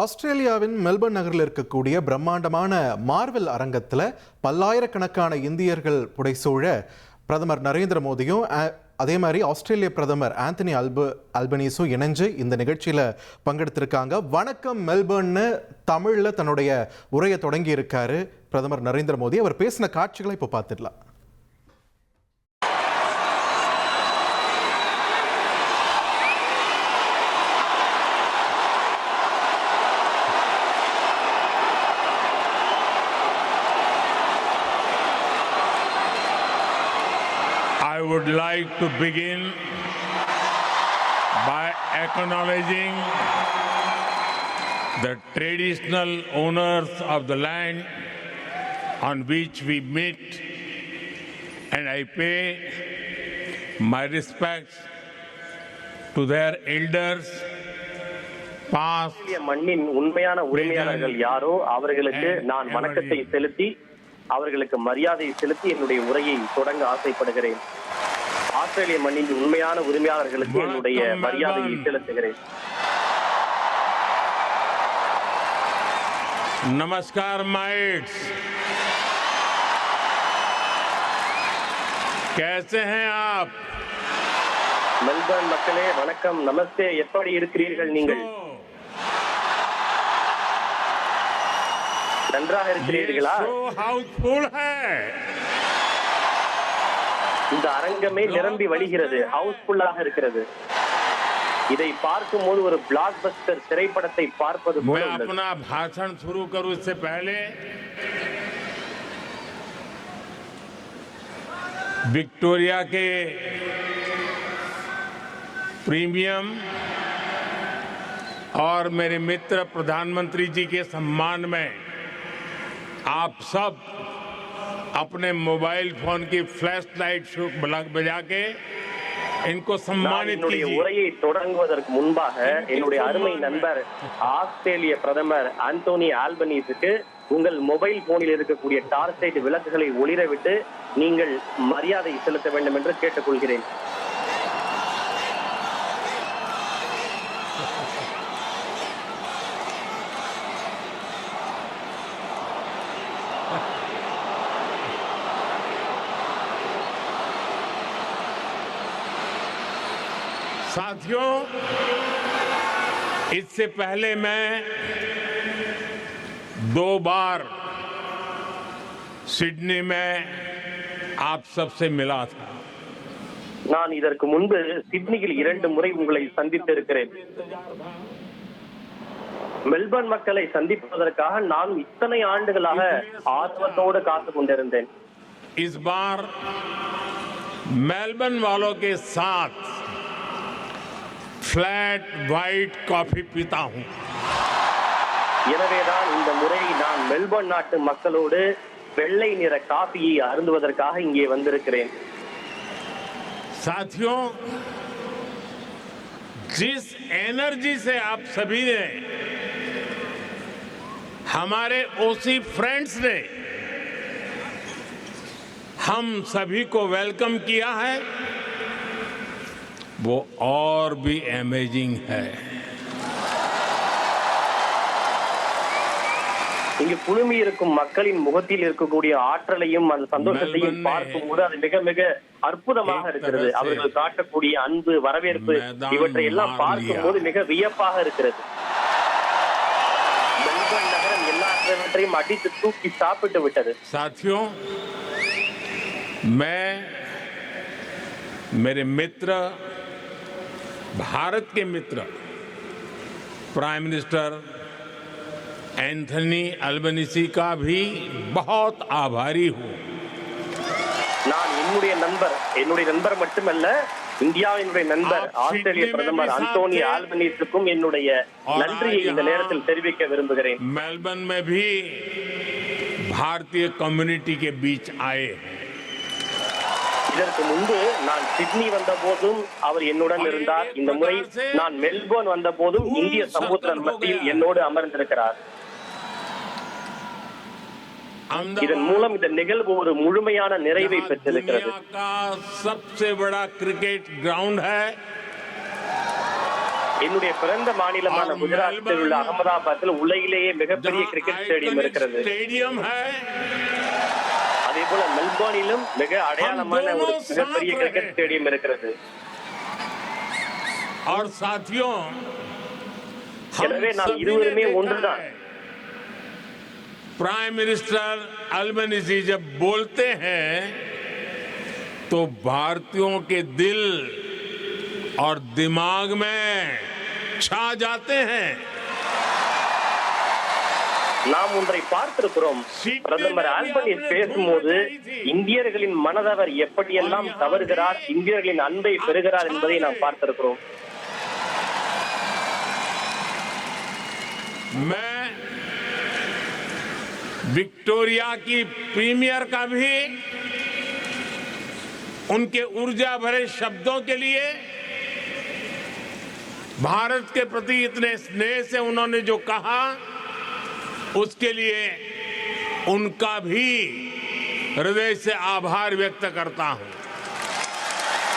ஆஸ்திரேலியாவின் மெல்பர்ன் நகரில் இருக்கக்கூடிய பிரம்மாண்டமான மார்வெல் அரங்கத்தில் பல்லாயிரக்கணக்கான இந்தியர்கள் புடைசூழ பிரதமர் நரேந்திர மோடியும் அதே மாதிரி ஆஸ்திரேலிய பிரதமர் ஆந்தனி அல்பனீஸும் இணைஞ்சு இந்த நிகழ்ச்சியில் பங்கெடுத்திருக்காங்க. வணக்கம் மெல்பர்ன்னு தமிழில் தன்னுடைய உரையை தொடங்கி இருக்காரு பிரதமர் நரேந்திர மோடி. அவர் பேசின காட்சிகளை இப்போ பார்த்துடலாம். I would like to begin by acknowledging the traditional owners of the land on which we meet, and I pay my respects to their elders, past, மண்ணின் உண்மையான உரிமையாளர்கள் யாரோ அவர்களுக்கு நான் வணக்கத்தை செலுத்தி அவர்களுக்கு மரியாதை செலுத்தி என்னுடைய உரையை தொடங்க ஆசைப்படுகிறேன். ஆஸ்திரேலிய மண்ணின் உண்மையான உரிமையாளர்களுக்கு என்னுடைய மரியாதையை செலுத்துகிறேன். नमस्कार माइट्स, कैसे हैं आप? மெல்பர்ன் மக்களே வணக்கம், நமஸ்தே. எப்படி இருக்கிறீர்கள் நீங்கள்? நன்றாக இருக்கிறீர்களா? இந்த அரங்கமே நிரம்பி வழிகிறது, ஹவுஸ்ஃபுல்லாக இருக்கிறது. இதை பார்க்கும்போது ஒரு பிளாக் பஸ்டர் திரைப்படத்தை பார்ப்பது போல உள்ளது. मैं अपना भाषण शुरू करूं इससे पहले विक्टोरिया के प्रीमियम और मेरे मित्र प्रधानमंत्री जी के सम्मान में आप सब अपने मोबाइल फोन की फ्लैश लाइट बजा के इनको सम्मानित कीजिए. உரையை தொடங்குவதற்கு முன்பாக என்னுடைய அருமை நண்பர் ஆஸ்திரேலிய பிரதமர் ஆந்தோனி ஆல்பனீஸுக்கு உங்கள் மொபைல் போனில் இருக்கக்கூடிய டார்ச் லைட் விளக்குகளை ஒளிரவிட்டு நீங்கள் மரியாதை செலுத்த வேண்டும் என்று கேட்டுக்கொள்கிறேன். साथियों, इससे पहले मैं 2 बार सिडनी में आप सबसे मिला था. நான் இதற்கு முன்பு சிட்னியில் 2 முறை உங்களை சந்தித்து இருக்கிறேன். மெல்பர்ன் மக்களை சந்திப்பதற்காக நான் இத்தனை ஆண்டுகளாக ஆர்வத்தோடு காத்து கொண்டிருந்தேன். इस बार मेलबर्न वालों के साथ फ्लैट व्हाइट कॉफी पीता हूं. எனவேதான் இந்த முறை நான் மெல்பர்ன் நாட்டு மக்களோடு வெள்ளை நிற காபியை அருந்துவதற்காக இங்கே வந்திருக்கிறேன். साथियों, जिस एनर्जी से आप सभी ने, हमारे ओसी फ्रेंड्स ने हम सभी को वेलकम किया है, वो और भी अमेजिंग है. இங்கு குழுமி இருக்கும் மக்களின் முகத்தில் இருக்கக்கூடிய ஆற்றலையும் அந்த சந்தோஷத்தையும் பார்க்கும்போது அது மிக மிக அற்புதமாக இருக்கிறது. அவர்கள் காட்டக்கூடிய அன்பு, வரவேற்பு, இவற்றை எல்லாம் பார்க்கும்போது மிக வியப்பாக இருக்கிறது. மெல்பர்ன் நகரம் எல்லாவற்றையும் அடித்து தூக்கி சாப்பிட்டு விட்டது. साथियों, मैं मेरे मित्र, भारत के मित्र प्राइम मिनिस्टर एंथनी अल्बनीसी का भी बहुत आभारी हूं. நான் என்னுடைய நண்பர் மட்டுமல்ல, இந்தியாவினுடைய நண்பர் ஆஸ்திரேலிய பிரதமர் ஆந்தோனி ஆல்பனீஸுக்கும் என்னுடைய நன்றியை இந்த நேரத்தில் தெரிவிக்க விரும்புகிறேன். मेलबर्न में भी भारतीय कम्युनिटी के बीच आए. இதற்கு முன்பு நான் சிட்னி வந்த போதும் அவர் என்னுடன் இருந்தார். இந்த முறை நான் மெல்போர்ன் வந்த போதும் இந்திய சமூகத்தின் மத்தியில் என்னோடு அமர்ந்திருக்கிறார். இதன் மூலம் இந்த நிகழ்வு ஒரு முழுமையான நிறைவை பெற்றிருக்கிறது. सबसे बड़ा क्रिकेट ग्राउंड है என்னுடைய பிறந்த மாநிலமான குஜராத்தில் உள்ள அகமதாபாத்தில் உலகிலேயே மிகப்பெரிய கிரிக்கெட் ஸ்டேடியம் இருக்கிறது. स्टेडियम है, அதே போல மெல்போர்னிலும் மிக அடையாளமான ஒரு மிகப்பெரிய கிரிக்கெட் ஸ்டேடியம் இருக்கிறது. और साथियों எனவே நாம் இருவருமே ஒன்றுதான். प्राइम मिनिस्टर अल्बनीज़ी जब बोलते हैं तो भारतीयों के दिल और दिमाग में छा जाते हैं. நாம் ஒன்றை பார்த்திருக்கிறோம். பிரதமர் ஆல்பனீஸ் பேசும்போது இந்தியர்களின் மனதவர் எப்படியெல்லாம் தவறுகிறார், இந்தியர்களின் அன்பை பெறுகிறார் என்பதை நாம் பார்த்திருக்கிறோம். मैं विक्टोरिया की प्रीमियर का भी उनके ऊर्जा भरे शब्दों के लिए, भारत के प्रति इतने स्नेह से उन्होंने जो कहा उसके लिए उनका भी हृदय से आभार व्यक्त करता हूं.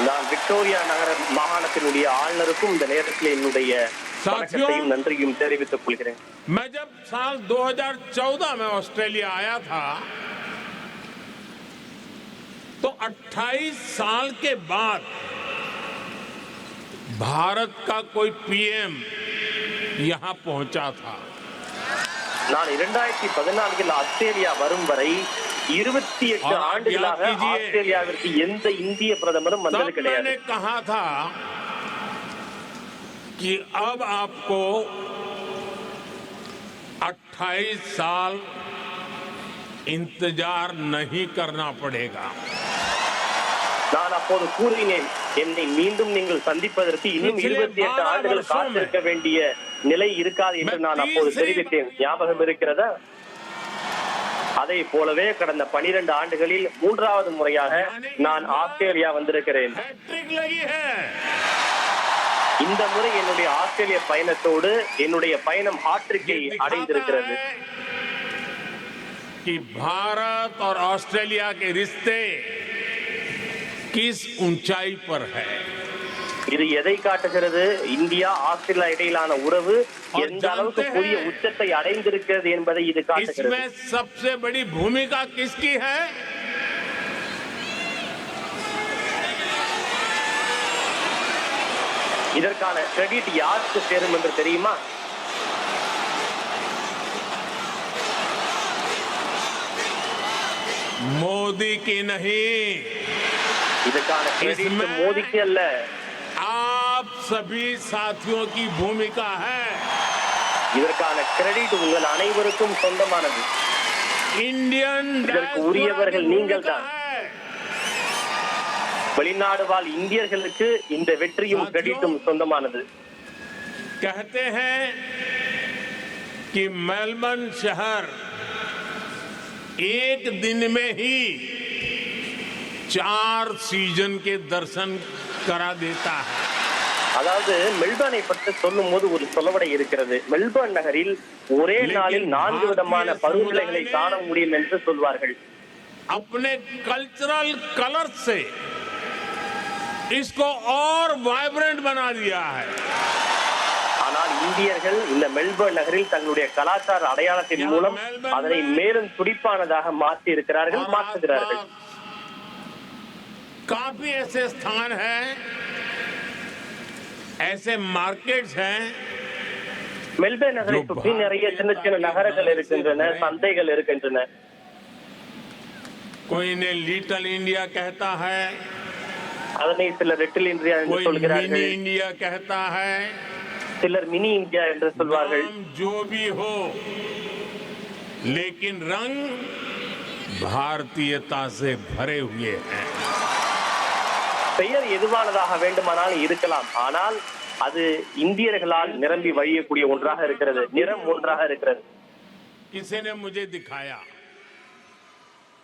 நான் விக்டோரியா நகர மாகாணத்தினுடைய ஆளுநருக்கும் இந்த நேரத்தில் என்னுடைய வணக்கத்தையும் நன்றியும் தெரிவித்துக் கொள்கிறேன். मैं जब साल 2014 में ऑस्ट्रेलिया आया था तो 28 साल के बाद भारत का कोई पीएम यहां पहुंचा था. நான் 2014 ஆஸ்திரேலியா வரும் வரை 28 ஆண்டுகளாக ஆஸ்திரேலியாவிற்கு எந்த இந்திய பிரதமரும் வந்தது கிடையாது. मैंने कहा था कि अब आपको 28 साल इंतजार नहीं करना पड़ेगा. நான் அப்போது கூறினேன், என்னை மீண்டும் நீங்கள் சந்திப்பதற்கு இன்னும் 28 ஆண்டுகள் காத்திருக்க வேண்டிய நிலை இருக்காது என்று நான் அப்போது தெரிவித்தேன். ஞாபகம் இருக்கிறதா? அதை போலவே கடந்த 12 ஆண்டுகளில் 3வது முறையாக நான் ஆஸ்திரேலியா வந்திருக்கிறேன். இந்த முறை என்னுடைய ஆஸ்திரேலிய பயணத்தோடு என்னுடைய பயணம் ஹாட்ரிக்கை அடைந்திருக்கிறது. कि भारत और ऑस्ट्रेलिया के रिश्ते किस ऊंचाई पर है. இது எதை காட்டுகிறது? இந்தியா ஆஸ்திரேலியா இடையிலான உறவு எந்த அளவுக்கு புதிய உச்சத்தை அடைந்திருக்கிறது என்பதை இது காட்டுகிறது. इसमें सबसे बड़ी भूमिका किसकी है? இதற்கான கிரெடிட் யாருக்கு சேரும் என்று தெரியுமா? मोदी की नहीं. இதற்கான கிரெடிட் மோடிக்கு அல்ல, आप सभी साथियों की भूमिका है. இதற்கான கிரெடிட் உங்கள் அனைவருக்கும் சொந்தமானது. इंडियन இதற்கு உரியவர்கள் நீங்கள் தான். வெளிநாடு வாழ் இந்தியர்களுக்கு இந்த வெற்றியும் கிரெடிட்டும் சொந்தமானது. कहते हैं कि मेलबर्न शहर एक दिन में ही 4 सीजन के दर्शन करा देता है. அதாவது மெல்பர்னை பற்றி சொல்லும் போது ஒரு சொலவடை இருக்கிறது. மெல்பர்ன் நகரில் ஒரே நாளில் 4 விதமான பருவநிலைகளை காண முடியும் என்று சொல்வார்கள். अपने कल्चरल कलर से इसको और वाइब्रेंट बना दिया है. ஆனால் இந்தியர்கள் இந்த மெல்பர்ன் நகரில் தங்களுடைய கலாச்சார அடையாளத்தின் மூலம் அதனை மேலும் துடிப்பானதாக மாற்றி இருக்கிறார்கள், மாற்றுகிறார்கள். काफी ऐसे स्थान हैं, ऐसे मार्केट्स हैं. மெல்பர்ன் நகரை சுற்றி நிறைய சின்ன சின்ன நகரங்கள் இருக்கின்றன, சந்தைகள் இருக்கின்றன. कोई ने लिटिल इंडिया कहता है, அதனை சிலர் லிட்டில் இந்தியா என்று कोई சொல்கிறார்கள், मिनी इंडिया कहता है. சிலர் மினி இந்தியா என்று சொல்வார்கள். नाम जो भी हो, लेकिन रंग भारतीयता से भरे हुए हैं. பெயர் எதுவானதாக வேண்டுமானாலும் இருக்கலாம், ஆனால் அது இந்தியர்களால் நிரம்பி வழியக்கூடிய ஒன்றாக இருக்கிறது, நிறம் ஒன்றாக இருக்கிறது. किसी ने मुझे दिखाया.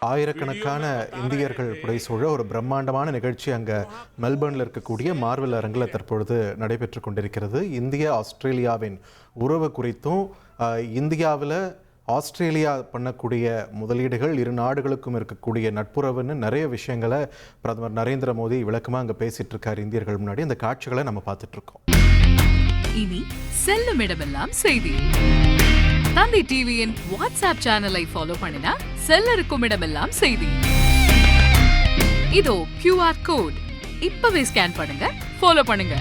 ஆயிரக்கணக்கான இந்தியர்கள் புடைசூழ ஒரு பிரம்மாண்டமான நிகழ்ச்சி அங்கே மெல்பர்னில் இருக்கக்கூடிய மார்வெல் அரங்கில் தற்பொழுது நடைபெற்று கொண்டிருக்கிறது. இந்தியா ஆஸ்திரேலியாவின் உறவு குறித்தும் இந்தியாவில் ஆஸ்திரேலியா பண்ணக்கூடிய முதலீடுகள் இரு நாடுகளுக்கும் இருக்கக்கூடிய நட்புறவுன்னு நிறைய விஷயங்களை பிரதமர் நரேந்திர மோடி விளக்கமாக அங்கே பேசிகிட்டு இருக்கார் இந்தியர்கள் முன்னாடி. அந்த காட்சிகளை நம்ம பார்த்துட்ருக்கோம். இனி செல்லும் இடமெல்லாம் செய்தி. தந்தி டிவியின் வாட்ஸ்அப் சேனலை ஃபாலோ பண்ணினா செல்ல இருக்கும் இடமெல்லாம் செய்தி. இதோ QR கோட் இப்பவே ஸ்கேன் பண்ணுங்க, ஃபாலோ பண்ணுங்க.